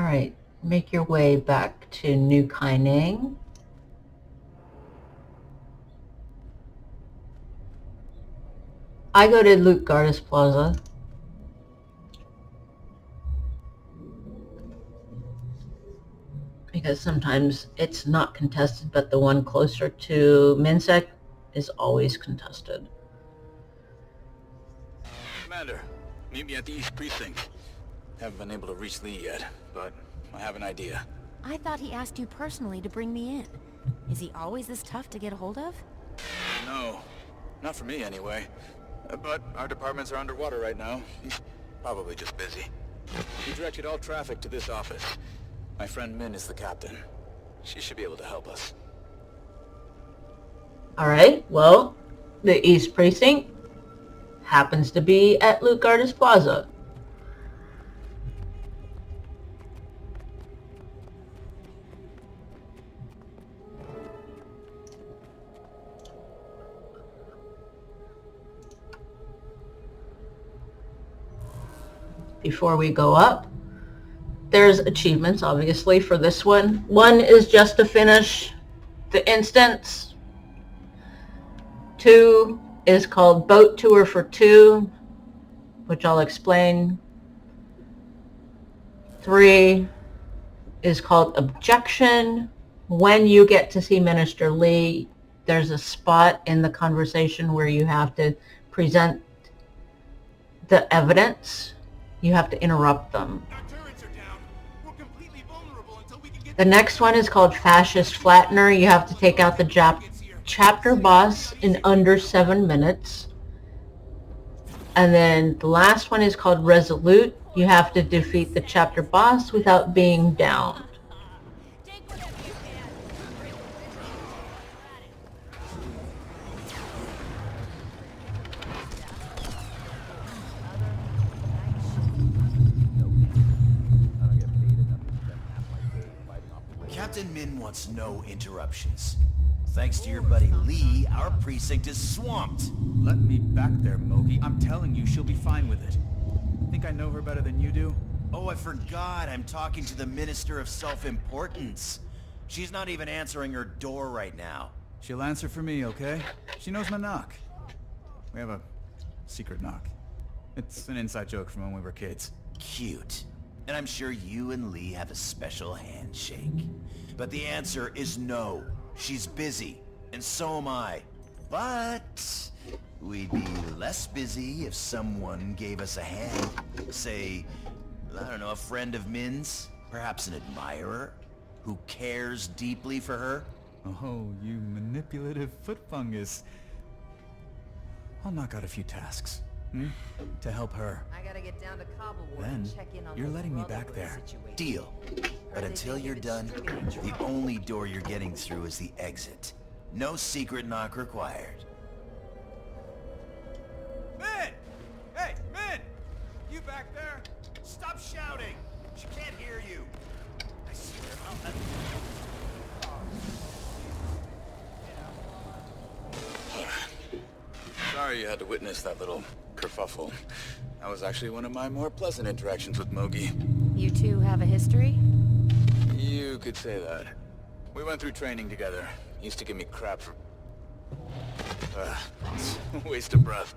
Alright, make your way back to New Kaineng. I go to Lutgardas Plaza. Because sometimes it's not contested, but the one closer to Minsec is always contested. Commander, meet me at the East Precinct. Haven't been able to reach Lee yet, but I have an idea. I thought he asked you personally to bring me in. Is he always this tough to get a hold of? No, not for me anyway. But our departments are underwater right now. He's probably just busy. He directed all traffic to this office. My friend Min is the captain. She should be able to help us. Alright, well, the East Precinct happens to be at Lutgardas Plaza. Before we go up, there's achievements, obviously, for this one. One is just to finish the instance. 2 is called Boat Tour for 2, which I'll explain. 3 is called Objection. When you get to see Minister Lee, there's a spot in the conversation where you have to present the evidence. You have to interrupt them. The next one is called Fascist Flattener. You have to take out the chapter boss in under 7 minutes. And then the last one is called Resolute. You have to defeat the chapter boss without being downed. Captain Min wants no interruptions. Thanks to your buddy Lee, our precinct is swamped. Let me back there, Mogi. I'm telling you, she'll be fine with it. Think I know her better than you do? Oh, I forgot. I'm talking to the Minister of Self-Importance. She's not even answering her door right now. She'll answer for me, okay? She knows my knock. We have a secret knock. It's an inside joke from when we were kids. Cute. And I'm sure you and Lee have a special handshake. But the answer is no. She's busy, and so am I. But we'd be less busy if someone gave us a hand. Say, I don't know, a friend of Min's? Perhaps an admirer? Who cares deeply for her? Oh, you manipulative foot fungus. I'll knock out a few tasks. To help her. I gotta get down to Cobblewood Then, and check in on you're the letting me brother back with the there. situation. Deal. But until you're done, the only door you're getting through is the exit. No secret knock required. Min! Hey, Min! You back there? Stop shouting! She can't hear you. I swear, Sorry you had to witness that little kerfuffle. That was actually one of my more pleasant interactions with Mogi. You two have a history? You could say that. We went through training together. He used to give me crap for... it's a waste of breath.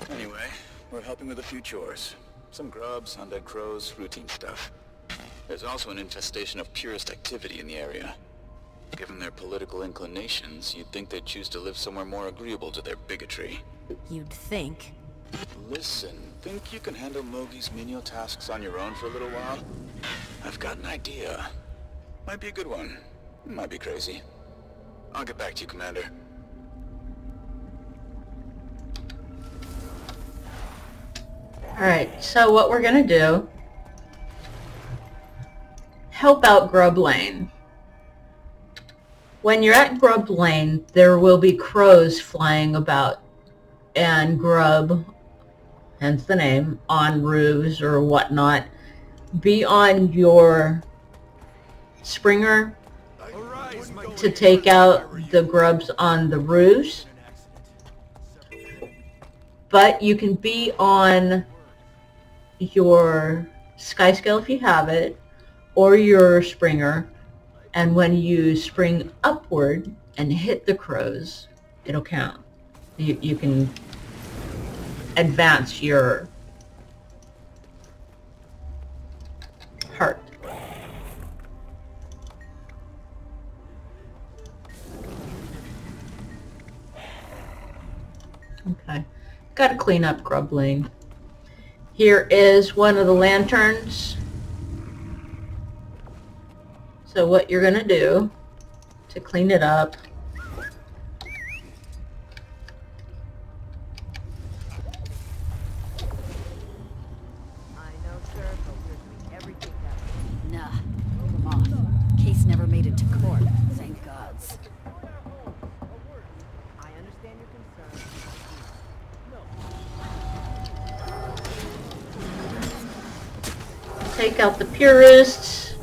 Anyway, we're helping with a few chores. Some grubs, undead crows, routine stuff. There's also an infestation of purist activity in the area. Given their political inclinations, you'd think they'd choose to live somewhere more agreeable to their bigotry. You'd think. Listen, think you can handle Mogi's menial tasks on your own for a little while? I've got an idea. Might be a good one. Might be crazy. I'll get back to you, Commander. Alright, so what we're gonna do, help out Grub Lane. When you're at Grub Lane, there will be crows flying about, and grub, hence the name, on roofs or whatnot. Be on your Springer to take out the grubs on the roofs, but you can be on your Skyscale if you have it, or your springer, and when you spring upward and hit the crows, it'll count. You can advance your heart. Okay, gotta clean up Grub Lane. Here is one of the lanterns. So what you're gonna do to clean it up, I know, sir, but we're doing everything that Nah, come on. Case never made it to court, thank gods. I understand your concern. take out the purists.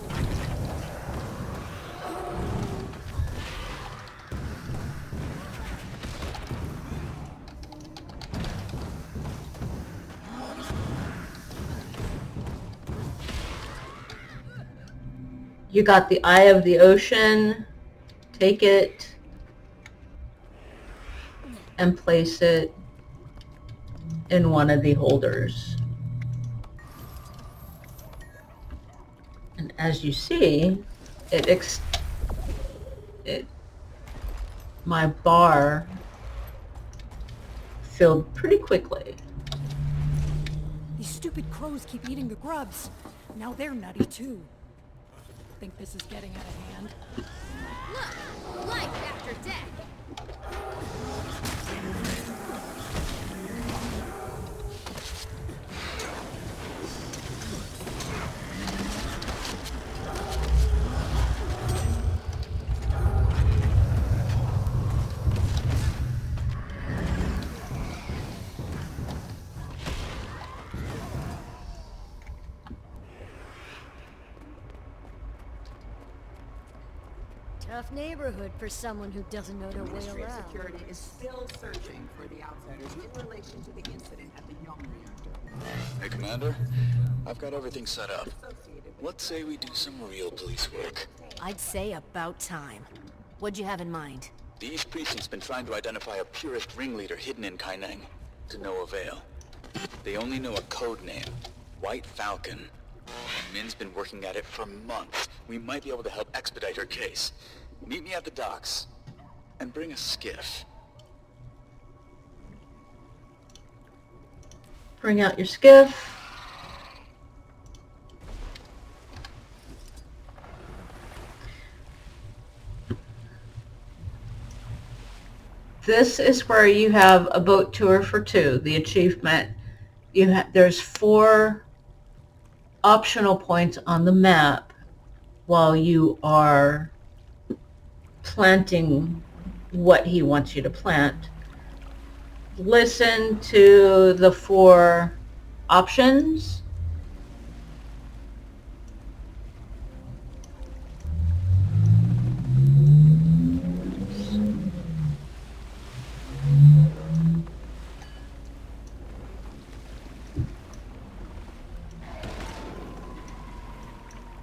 You got the Eye of the Ocean. Take it and place it in one of the holders. And as you see, my bar filled pretty quickly. These stupid crows keep eating the grubs. Now they're nutty too. Think this is getting out of hand? Look! Life after death! Tough neighborhood for someone who doesn't know their way Ministry of around. Security is still searching for the outsiders in relation to the incident at the Young Reactor. Hey, Commander. I've got everything set up. Let's say we do some real police work. I'd say about time. What'd you have in mind? The East Precinct's been trying to identify a purist ringleader hidden in Kaineng. To no avail. They only know a code name. White Falcon. Min's been working at it for months. We might be able to help expedite her case. Meet me at the docks. And bring a skiff. Bring out your skiff. This is where you have a boat tour for two, the achievement. There's 4 optional points on the map while you are planting what he wants you to plant. Listen to the 4 options.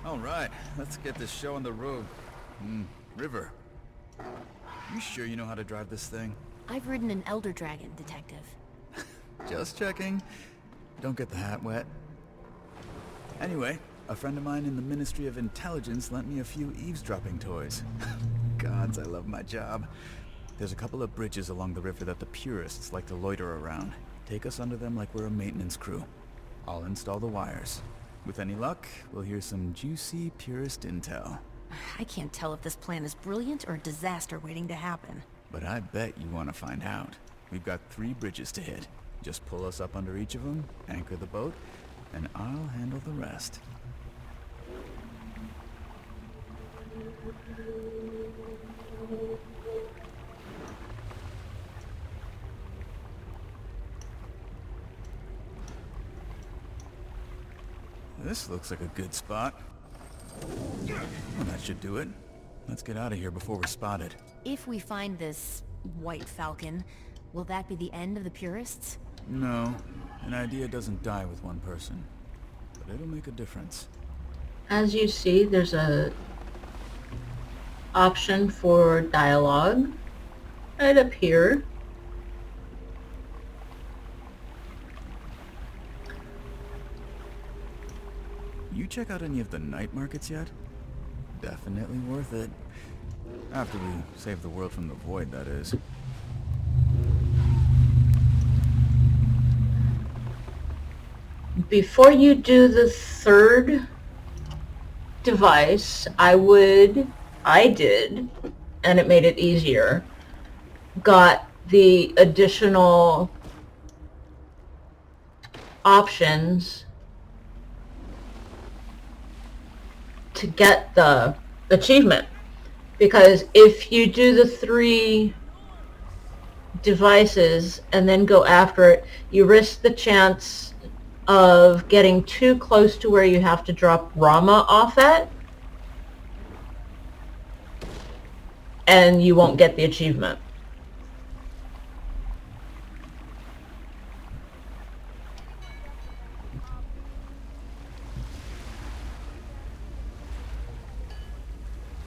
All right, let's get this show on the road. River. You sure you know how to drive this thing? I've ridden an Elder Dragon, Detective. Just checking. Don't get the hat wet. Anyway, a friend of mine in the Ministry of Intelligence lent me a few eavesdropping toys. Gods, I love my job. There's a couple of bridges along the river that the purists like to loiter around. Take us under them like we're a maintenance crew. I'll install the wires. With any luck, we'll hear some juicy purist intel. I can't tell if this plan is brilliant or a disaster waiting to happen. But I bet you want to find out. We've got 3 bridges to hit. Just pull us up under each of them, anchor the boat, and I'll handle the rest. This looks like a good spot. Well, that should do it. Let's get out of here before we're spotted. If we find this White Falcon, will that be the end of the purists? No, an idea doesn't die with one person. But it'll make a difference. As you see, there's a option for dialogue right up here. You check out any of the night markets yet? Definitely worth it. After we save the world from the void, that is. Before you do the third device, I did, and it made it easier, got the additional options to get the achievement. Because if you do the 3 devices and then go after it, you risk the chance of getting too close to where you have to drop Rama off at, and you won't get the achievement.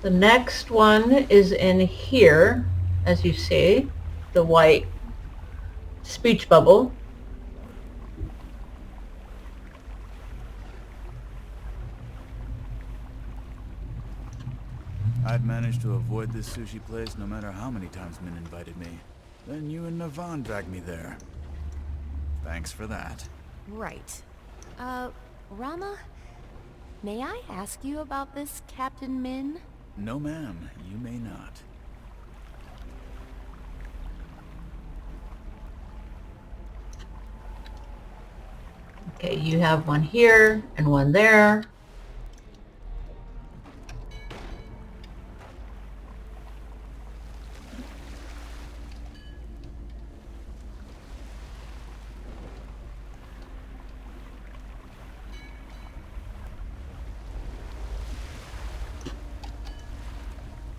The next one is in here, as you see, the white speech bubble. I'd managed to avoid this sushi place no matter how many times Min invited me. Then you and Navan dragged me there. Thanks for that. Right. Rama? May I ask you about this Captain Min? No, ma'am. You may not. Okay, you have one here and one there.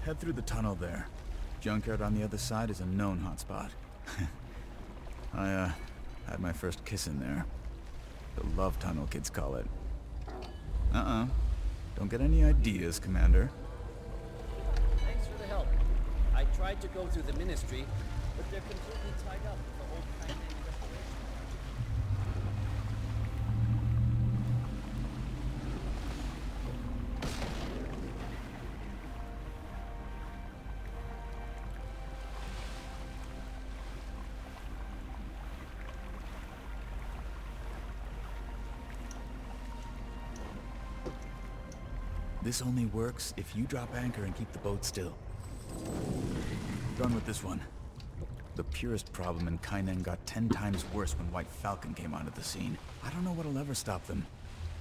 Head through the tunnel there. Junkyard on the other side is a known hotspot. I, had my first kiss in there. The love tunnel, kids call it. Don't get any ideas, Commander. Thanks for the help. I tried to go through the Ministry, but they're completely tied up with the whole Kynan restoration. This only works if you drop anchor and keep the boat still. Done with this one. The purest problem in Kynan got 10 times worse when White Falcon came onto the scene. I don't know what'll ever stop them.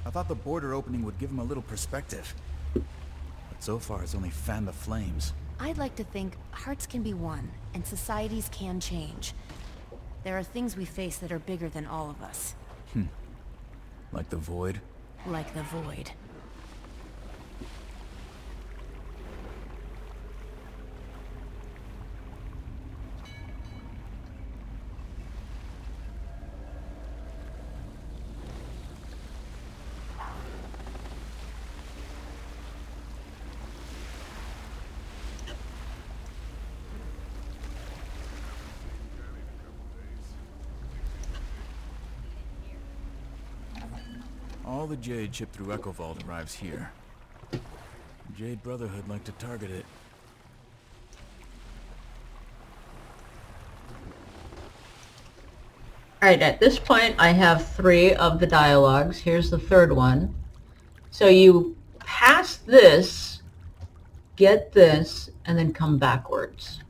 I thought the border opening would give them a little perspective. But so far it's only fanned the flames. I'd like to think hearts can be won, and societies can change. There are things we face that are bigger than all of us. Like the void? Like the void. All the Jade shipped through Echo Vault arrives here. Jade Brotherhood like to target it. Alright, at this point I have 3 of the dialogues. Here's the third one. So you pass this, get this, and then come backwards.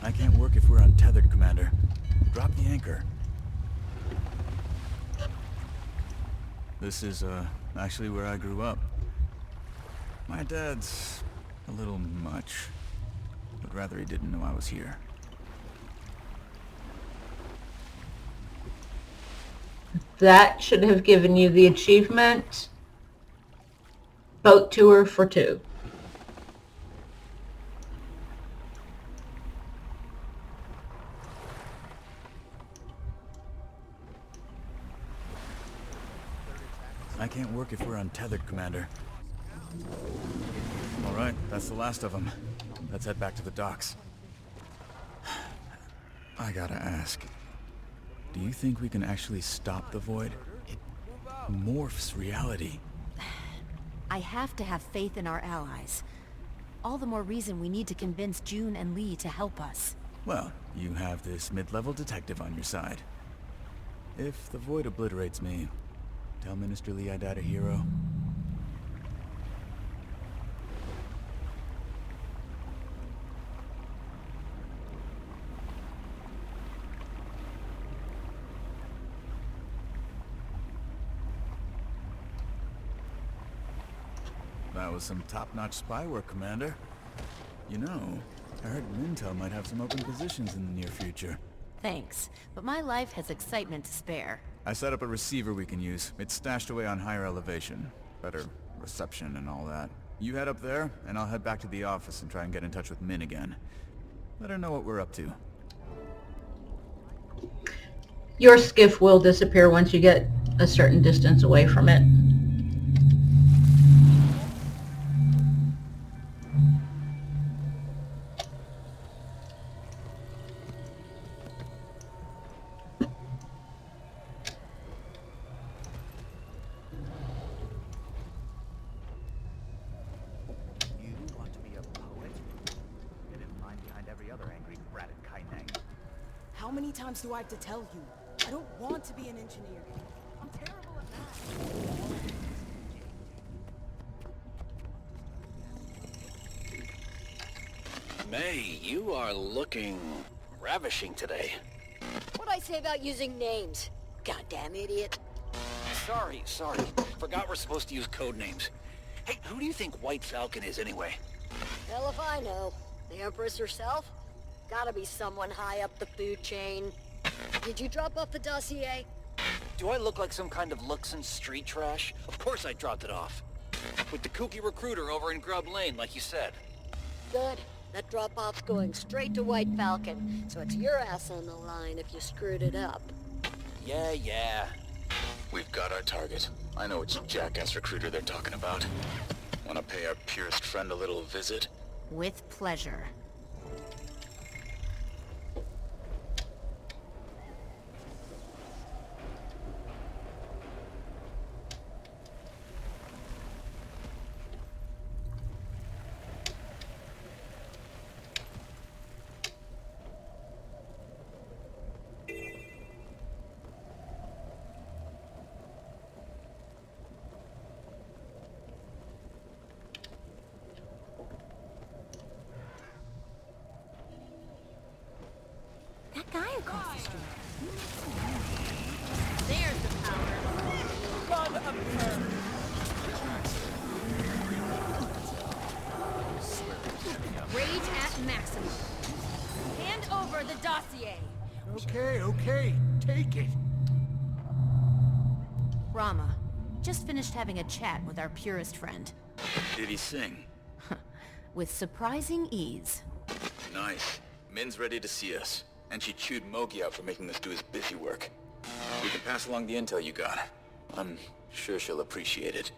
I can't work if we're untethered, Commander. Drop the anchor. This is, actually where I grew up. My dad's a little much. Would rather he didn't know I was here. That should have given you the achievement. Boat tour for 2. I can't work if we're untethered, Commander. All right, that's the last of them. Let's head back to the docks. I gotta ask, do you think we can actually stop the Void? It morphs reality. I have to have faith in our allies. All the more reason we need to convince June and Lee to help us. Well, you have this mid-level detective on your side. If the Void obliterates me, tell Minister Lee I died a hero. That was some top-notch spy work, Commander. You know, I heard Mintel might have some open positions in the near future. Thanks, but my life has excitement to spare. I set up a receiver we can use. It's stashed away on higher elevation. Better reception and all that. You head up there, and I'll head back to the office and try and get in touch with Min again. Let her know what we're up to. Your skiff will disappear once you get a certain distance away from it. How many times do I have to tell you? I don't want to be an engineer. I'm terrible at math. May, you are looking ravishing today. What'd I say about using names? Goddamn idiot. Sorry. Forgot we're supposed to use code names. Hey, who do you think White Falcon is anyway? Hell if I know. The Empress herself? Gotta be someone high up the food chain. Did you drop off the dossier? Do I look like some kind of Luxon street trash? Of course I dropped it off. With the kooky recruiter over in Grub Lane, like you said. Good. That drop-off's going straight to White Falcon, so it's your ass on the line if you screwed it up. Yeah. We've got our target. I know which jackass recruiter they're talking about. Want to pay our purest friend a little visit? With pleasure. That guy across the street. There's the power. Run up her. Rage at maximum. Hand over the dossier. Okay, take it. Rama, just finished having a chat with our purest friend. Did he sing? With surprising ease. Nice. Min's ready to see us. And she chewed Mogi out for making us do his busy work. We can pass along the intel you got. I'm sure she'll appreciate it.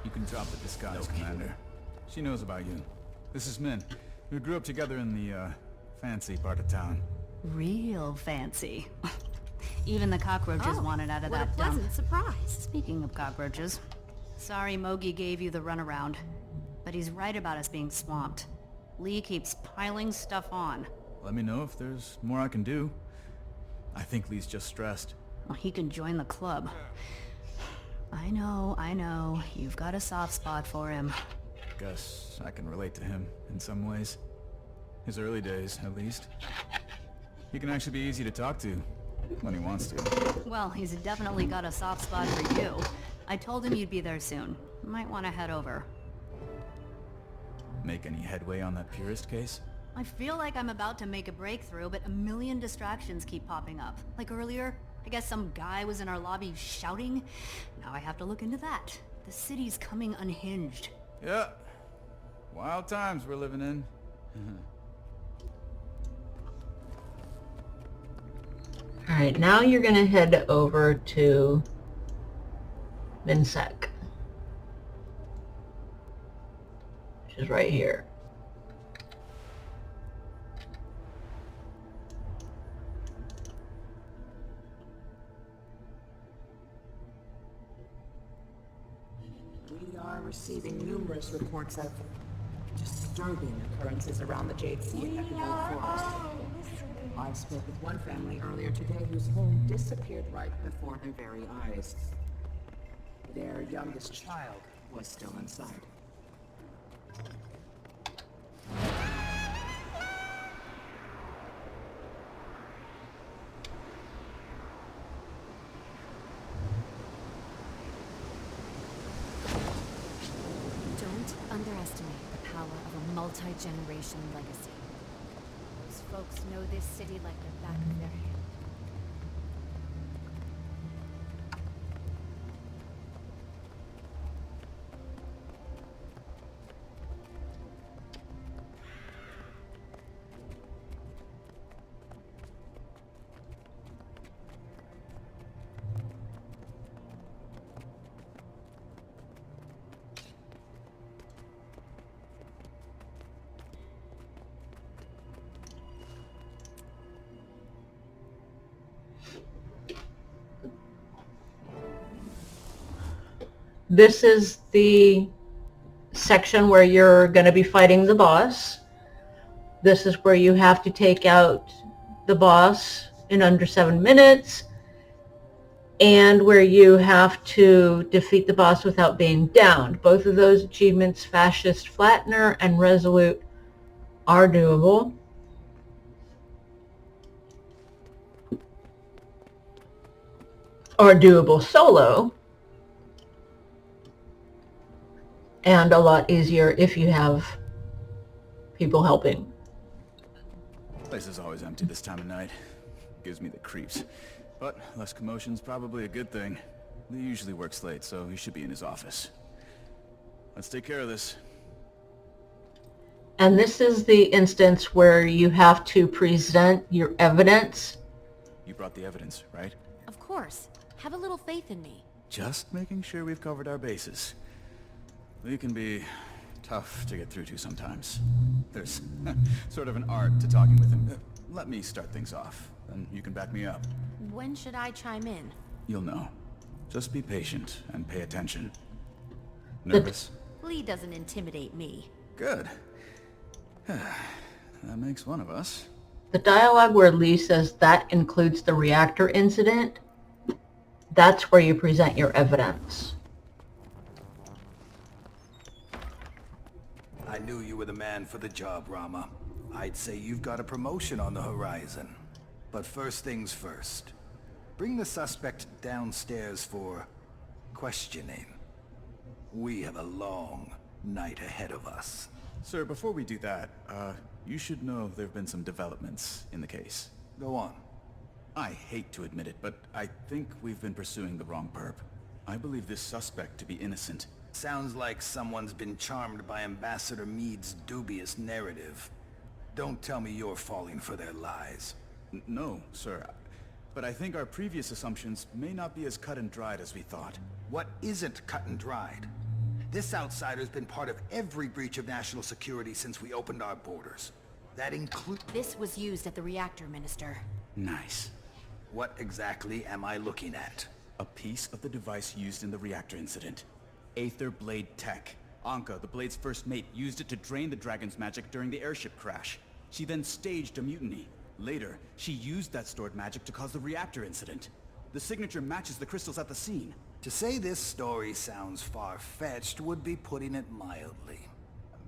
You can drop the disguise, Commander. She knows about you. This is Min. We grew up together in the, fancy part of town. Real fancy. Even the cockroaches wanted out of what that a dump. pleasant surprise. Speaking of cockroaches, sorry Mogi gave you the runaround, but he's right about us being swamped. Lee keeps piling stuff on. Let me know if there's more I can do. I think Lee's just stressed. Well, he can join the club. I know. You've got a soft spot for him. Guess I can relate to him in some ways. His early days, at least. He can actually be easy to talk to when he wants to. Well, he's definitely got a soft spot for you. I told him you'd be there soon. Might want to head over. Make any headway on that Purist case? I feel like I'm about to make a breakthrough, but a million distractions keep popping up. Like earlier, I guess some guy was in our lobby shouting. Now I have to look into that. The city's coming unhinged. Yeah. Wild times we're living in. Alright, now you're gonna head over to Minsec, which is right here. We are receiving numerous reports of disturbing occurrences around the Jade Sea and Echowood Forest. I spoke with one family earlier today whose home disappeared right before their very eyes. Their youngest child was still inside. Don't underestimate the power of a multi-generation legacy. Those folks know this city like the back of their hand. This is the section where you're going to be fighting the boss. This is where you have to take out the boss in under 7 minutes, and where you have to defeat the boss without being downed. Both of those achievements, Fascist Flattener and Resolute, are doable. Are doable solo. And a lot easier if you have people helping. Place is always empty this time of night. Gives me the creeps. But less commotion's probably a good thing. Lee usually works late, so he should be in his office. Let's take care of this. And this is the instance where you have to present your evidence. You brought the evidence, right? Of course. Have a little faith in me. Just making sure we've covered our bases. Lee can be tough to get through to sometimes. There's sort of an art to talking with him. Let me start things off, then you can back me up. When should I chime in? You'll know. Just be patient and pay attention. Nervous? Lee doesn't intimidate me. Good. That makes one of us. The dialogue where Lee says that includes the reactor incident, that's where you present your evidence. I knew you were the man for the job, Rama. I'd say you've got a promotion on the horizon. But first things first. Bring the suspect downstairs for questioning. We have a long night ahead of us. Sir, before we do that, you should know there have been some developments in the case. Go on. I hate to admit it, but I think we've been pursuing the wrong perp. I believe this suspect to be innocent. Sounds like someone's been charmed by Ambassador Meade's dubious narrative. Don't tell me you're falling for their lies. No, sir. But I think our previous assumptions may not be as cut and dried as we thought. What isn't cut and dried? This outsider's been part of every breach of national security since we opened our borders. That includes... This was used at the reactor, Minister. Nice. What exactly am I looking at? A piece of the device used in the reactor incident. Aether Blade Tech. Anka, the Blade's first mate, used it to drain the dragon's magic during the airship crash. She then staged a mutiny. Later, she used that stored magic to cause the reactor incident. The signature matches the crystals at the scene. To say this story sounds far-fetched would be putting it mildly.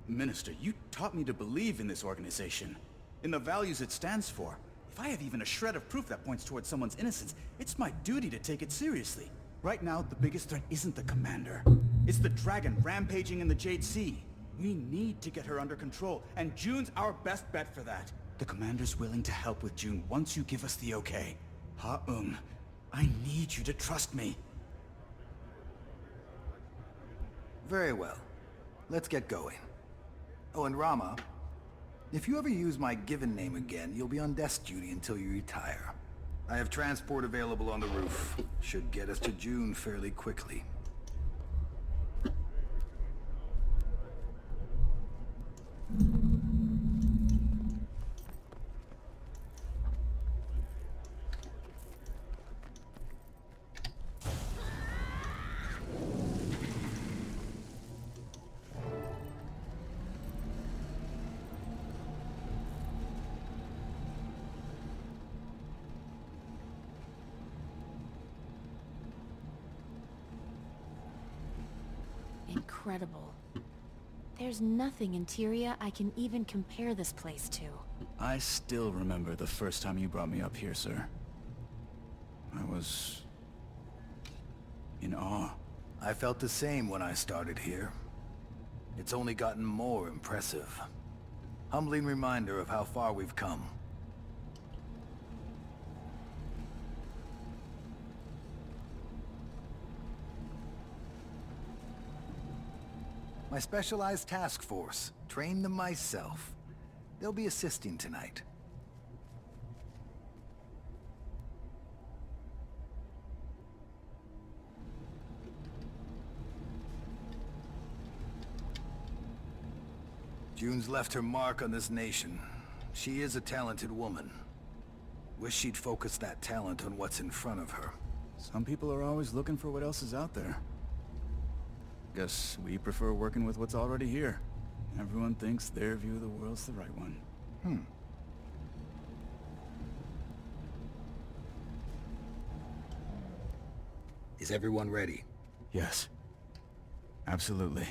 Minister, you taught me to believe in this organization, in the values it stands for. If I have even a shred of proof that points towards someone's innocence, it's my duty to take it seriously. Right now, the biggest threat isn't the commander. It's the dragon rampaging in the Jade Sea. We need to get her under control, and June's our best bet for that. The commander's willing to help with June once you give us the okay. Ha-Um, I need you to trust me. Very well. Let's get going. Oh, and Rama, if you ever use my given name again, you'll be on desk duty until you retire. I have transport available on the roof. Should get us to June fairly quickly. Incredible. There's nothing in Tyria I can even compare this place to. I still remember the first time you brought me up here, sir. I was in awe. I felt the same when I started here. It's only gotten more impressive. Humbling reminder of how far we've come. My specialized task force. Trained them myself. They'll be assisting tonight. June's left her mark on this nation. She is a talented woman. Wish she'd focus that talent on what's in front of her. Some people are always looking for what else is out there. Guess we prefer working with what's already here. Everyone thinks their view of the world's the right one. Is everyone ready? Yes. Absolutely.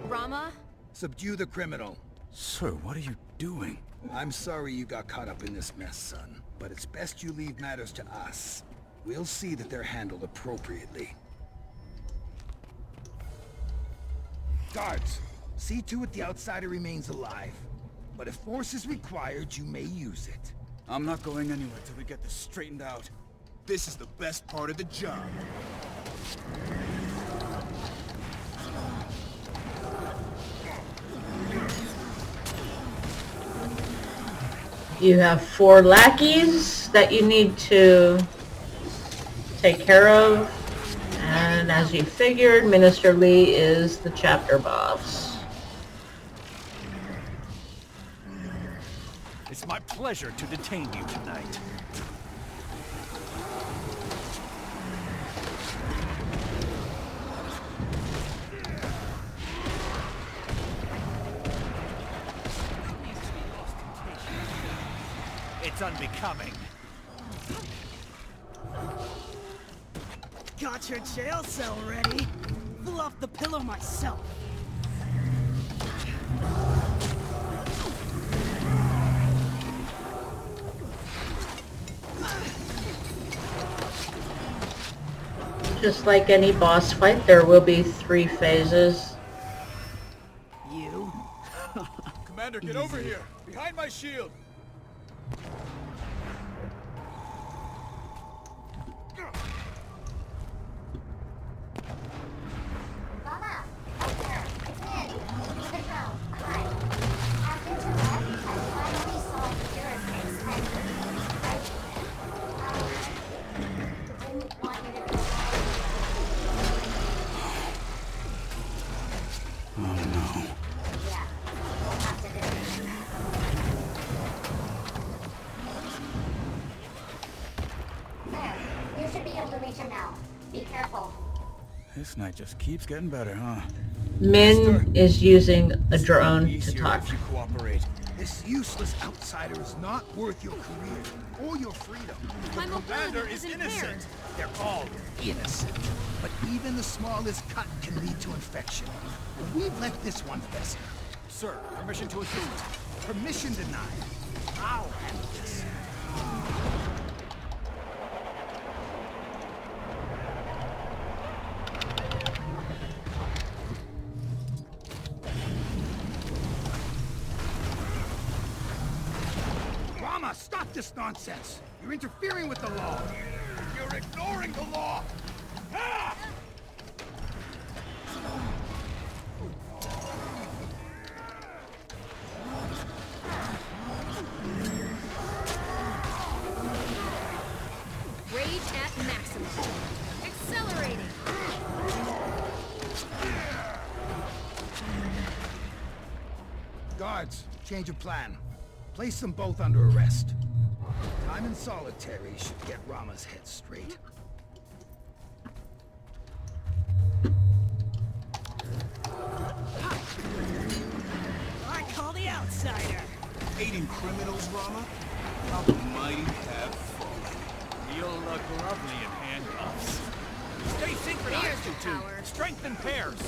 Rama? Subdue the criminal. Sir, what are you doing? I'm sorry you got caught up in this mess, son. But it's best you leave matters to us. We'll see that they're handled appropriately. Guards, see to it the outsider remains alive. But if force is required, you may use it. I'm not going anywhere till we get this straightened out. This is the best part of the job. You have 4 lackeys that you need to take care of. And as you figured, Minister Lee is the chapter boss. It's my pleasure to detain you tonight. It's unbecoming. Got your jail cell ready. Flew off the pillow myself. Just like any boss fight, there will be 3 phases. You? Commander, get over here! Behind my shield! position now. Be careful. This night just keeps getting better, huh? Min is using a drone to Easier talk. if you cooperate. This useless outsider is not worth your career or your freedom. The commander is innocent. They're all innocent. But even the smallest cut can lead to infection. And we've let this one fester. Sir, permission to assist. Permission denied. I'll handle this. Rama, stop this nonsense! You're interfering with the law! You're ignoring the law! Ah! Rage at maximum. Accelerating. Guards, change of plan. Place them both under arrest. Time in solitary should get Rama's head straight. I call the outsider. Aiding criminals, Rama? How the mighty have fallen. You'll look lovely in handcuffs. Stay synchronized, you two. Strengthen pairs.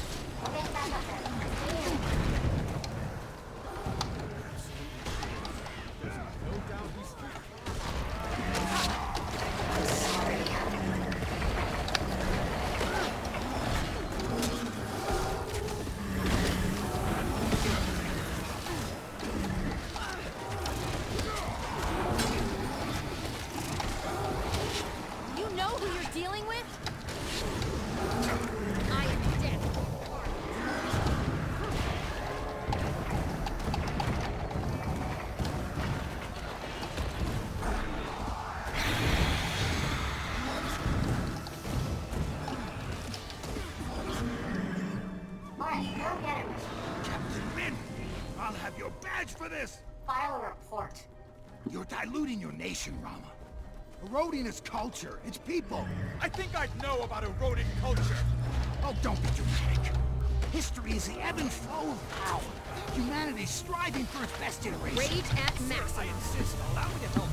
You know who you're dealing with? I am dead. Alright, go get him. Captain Min! I'll have your badge for this! File a report. You're diluting your nation, Rama. Eroding its culture, its people. I think I'd know about eroding culture. Oh, don't be dramatic. History is the ebb and flow of power. Humanity striving for its best iteration. Rage at maximum. I insist. Allow me to help.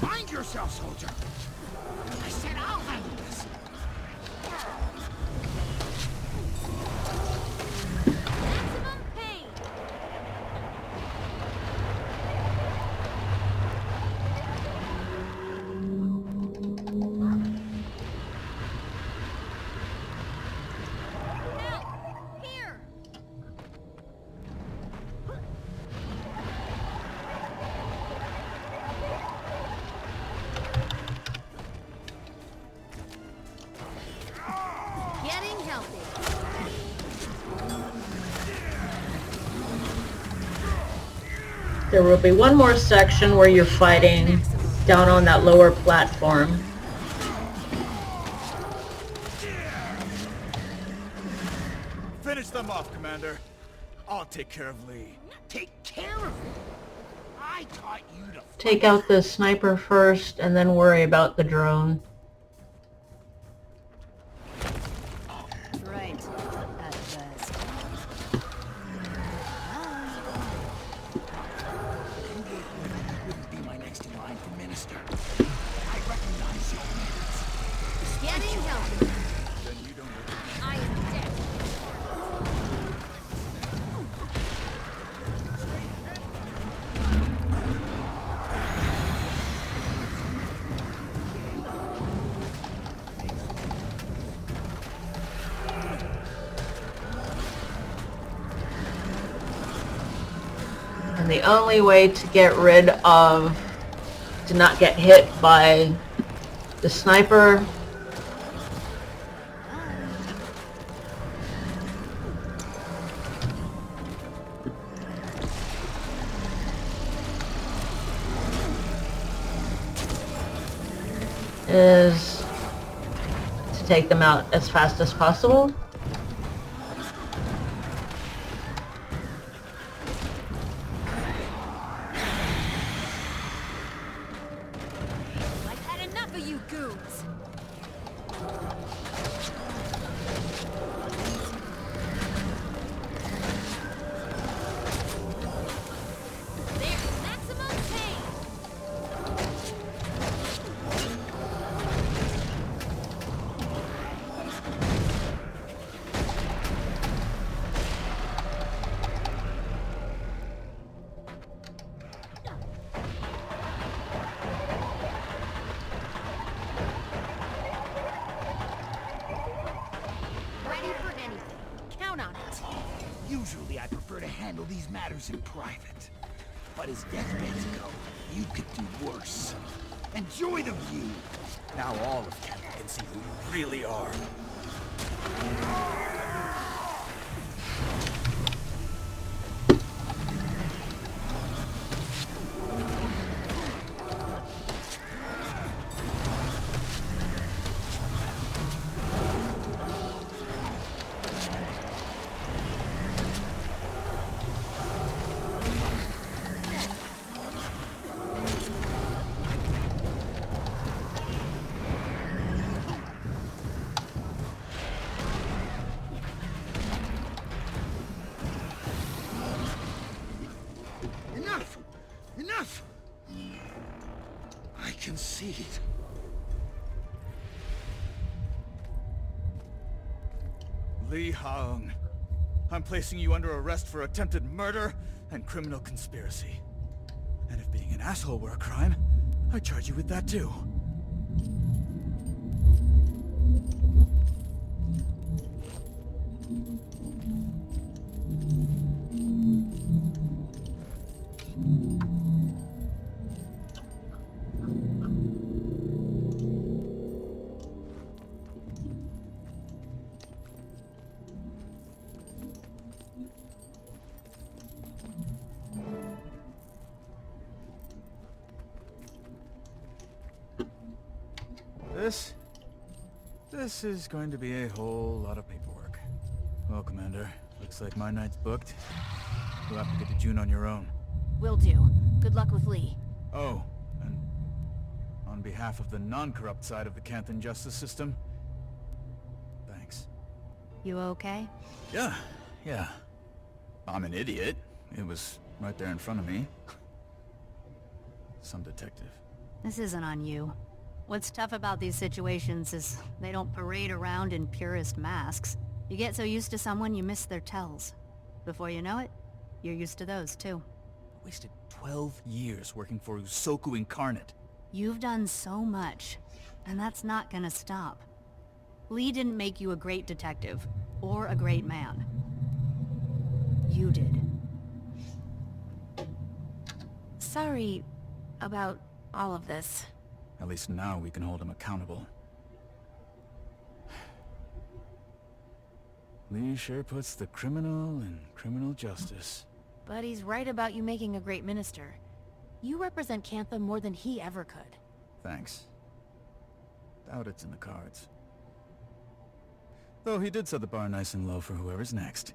Mind yourself, soldier. I said I'll handle this. Maximum pain. Help! Here! Getting healthy. There will be one more section where you're fighting down on that lower platform. Finish them off, Commander. I'll take care of Lee. Take care of it. I taught you to Take out the sniper first and then worry about the drone. Right. At best. wouldn't be my next in line for minister. I recognize your merits. Getting healthy. I am dead. And the only way to get rid of, to not get hit by the sniper is to take them out as fast as possible. I've had enough of you goons. I'd prefer to handle these matters in private. But as deathbeds go, you could do worse. Enjoy the view! Now all of Canada can see who you really are. Enough! I can see it. Lee Haung, I'm placing you under arrest for attempted murder and criminal conspiracy. And if being an asshole were a crime, I charge you with that too. This is going to be a whole lot of paperwork. Well, Commander, looks like my night's booked. You'll have to get to June on your own. Will do. Good luck with Lee. Oh, and on behalf of the non-corrupt side of the Canthan justice system, thanks. You okay? Yeah. I'm an idiot. It was right there in front of me. Some detective. This isn't on you. What's tough about these situations is they don't parade around in purist masks. You get so used to someone you miss their tells. Before you know it, you're used to those too. I wasted 12 years working for Usoku Incarnate. You've done so much, and that's not gonna stop. Lee didn't make you a great detective, or a great man. You did. Sorry about all of this. At least now we can hold him accountable. Lee sure puts the criminal in criminal justice. But he's right about you making a great minister. You represent Cantha more than he ever could. Thanks. Doubt it's in the cards. Though he did set the bar nice and low for whoever's next.